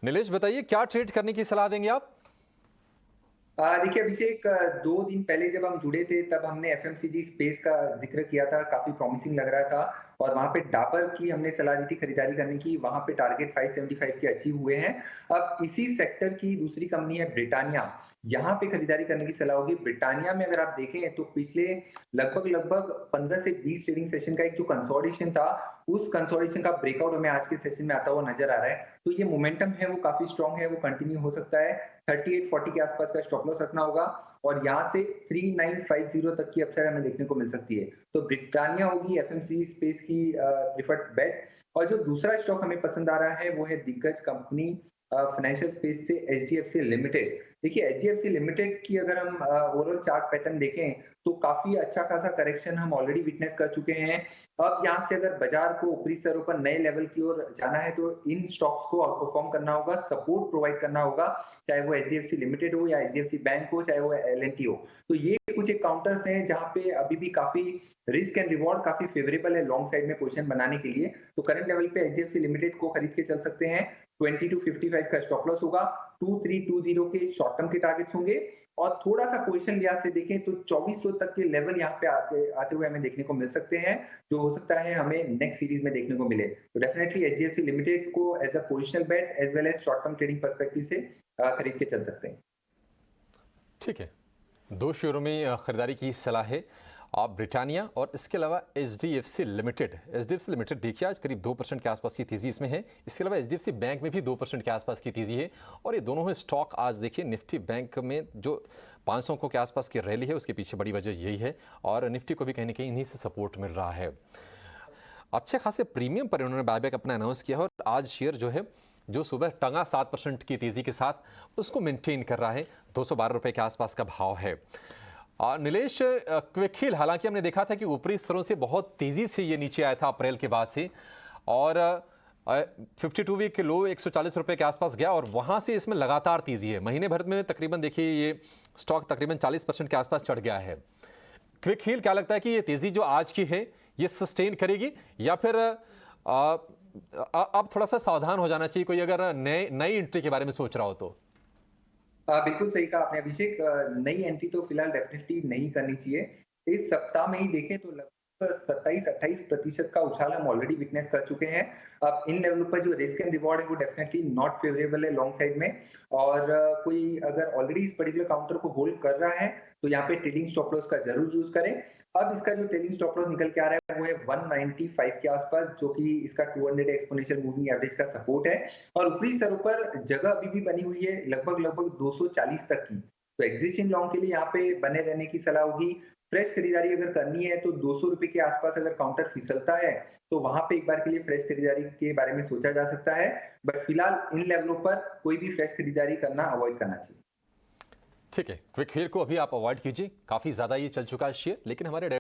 नीलेश बताइए क्या ट्रेड करने की सलाह देंगे आप? देखिए अभिषेक, 2 दिन पहले जब हम जुड़े थे तब हमने एफएमसीजी स्पेस का ज़िक्र किया था, काफ़ी प्रॉमिसिंग लग रहा था और वहाँ पे डाबर की हमने सलाह दी थी खरीदारी करने की, वहाँ पे टारगेट 575 के अचीव हुए हैं। अब इसी सेक्टर की दूसरी कंपनी है ब्रिटानिया, यहाँ पे खरीदारी करने की सलाह होगी। ब्रिटानिया में अगर आप देखें तो पिछले लगभग 15 से 20 ट्रेडिंग सेशन का एक जो कंसोलिडेशन था, उस कंसोलिडेशन का ब्रेकआउट हमें आज के सेशन में आता हुआ नज़र आ रहा है। तो ये मोमेंटम है वो काफ़ी स्ट्रॉन्ग है, वो कंटिन्यू हो सकता है। 3840 के आसपास का स्टॉप लॉस रखना होगा और यहाँ से 3950 तक की अपसाइड हमें देखने को मिल सकती है। तो ब्रिटानिया होगी एफएमसीजी स्पेस की प्रेफर्ड बेट। और जो दूसरा स्टॉक हमें पसंद आ रहा है वो है दिग्गज कंपनी फाइनेंशियल स्पेस से एचडीएफसी लिमिटेड। देखिए एचडीएफसी लिमिटेड की अगर हम ओवरऑल चार्ट पैटर्न देखें तो काफी अच्छा खासा करेक्शन हम ऑलरेडी विटनेस कर चुके हैं। अब यहाँ से अगर बाजार को ऊपरी स्तरों पर नए लेवल की ओर जाना है तो इन स्टॉक्स को आउट परफॉर्म करना होगा, सपोर्ट प्रोवाइड करना होगा, चाहे वो एचडीएफसी लिमिटेड हो या एचडीएफसी बैंक हो, चाहे वो एल&टी हो। तो ये कुछ एक काउंटर्स हैं जहां पे अभी भी काफी रिस्क एंड रिवॉर्ड काफी फेवरेबल है लॉन्ग साइड में पोजीशन बनाने के लिए। तो करंट लेवल पे एचडीएफसी लिमिटेड को खरीद के चल सकते हैं। 2255 का स्टॉप लॉस होगा, 2320 के शॉर्ट टर्म के टारगेट्स होंगे और थोड़ा सा पोजीशन लिहाज से देखें तो 2400 तक के लेवल यहाँ पे आते हुए हमें देखने को मिल सकते हैं, जो हो सकता है हमें नेक्स्ट सीरीज में देखने को मिले। तो डेफिनेटली एचडीएफसी लिमिटेड को as a positional bet as well as short term trading perspective से खरीद के चल सकते हैं। ठीक है, दो शेयरों में खरीदारी की सलाह है। आप ब्रिटानिया और इसके अलावा H D F C limited देखिए आज करीब 2% के आसपास की तेज़ी इसमें है। इसके अलावा H D F C bank में भी 2% के आसपास की तेज़ी है और ये दोनों ही स्टॉक आज देखिए निफ्टी बैंक में जो 500 अंकों के आसपास की रैली है उसके पीछे बड़ी वजह यही है और निफ्टी को भी कहीं ना कहीं इन्हीं से सपोर्ट मिल रहा है। अच्छे खासे प्रीमियम पर उन्होंने बायबैक अपना अनाउंस किया और आज शेयर जो है जो सुबह टंगा 7% की तेज़ी के साथ उसको मेंटेन कर रहा है। 212 रुपए के आसपास का भाव है। नीलेश, क्विक हील हालांकि हमने देखा था कि ऊपरी स्तरों से बहुत तेज़ी से ये नीचे आया था अप्रैल के बाद से और 52 वीक के लो 140 रुपए के आसपास गया और वहां से इसमें लगातार तेज़ी है। महीने भर में तकरीबन देखिए ये स्टॉक तकरीबन 40% के आसपास चढ़ गया है। क्विक हील क्या लगता है कि ये तेज़ी जो आज की है ये सस्टेन करेगी या फिर अब थोड़ा सा सावधान हो जाना चाहिए कोई अगर नई एंट्री के बारे में सोच रहा हो तो? बिल्कुल सही कहा आपने अभिषेक। नई एंट्री तो फिलहाल डेफिनेटली नहीं करनी चाहिए। इस सप्ताह में ही देखें तो लगभग 27-28% का उछाल हम ऑलरेडी विटनेस कर चुके हैं। अब इन लेवल पर जो रिस्क एंड रिवॉर्ड है वो डेफिनेटली नॉट फेवरेबल है लॉन्ग साइड में। और कोई अगर ऑलरेडी इस पर्टिकुलर काउंटर को होल्ड कर रहा है तो यहाँ पे ट्रेडिंग स्टॉप लॉस का जरूर यूज करें। अब इसका जो ट्रेडिंग स्टॉप लॉस निकल के आ रहा है वो है 195 के आसपास, जो कि इसका 200 एक्सपोनेंशियल मूविंग एवरेज का सपोर्ट है और ऊपरी स्तरों पर जगह अभी भी बनी हुई है लगभग 240 तक की। तो एग्जिस्टिंग लॉन्ग के लिए यहाँ पे बने रहने की सलाह होगी। फ्रेश खरीदारी अगर करनी है तो 200 रुपए के आसपास अगर काउंटर फिसलता है तो वहां पे एक बार के लिए फ्रेश खरीदारी के बारे में सोचा जा सकता है। बट फिलहाल इन लेवलों पर कोई भी फ्रेश खरीदारी करना अवॉइड करना चाहिए। ठीक है, क्विक हील को अभी आप अवॉइड कीजिए, काफ़ी ज़्यादा ये चल चुका है शेयर, लेकिन हमारे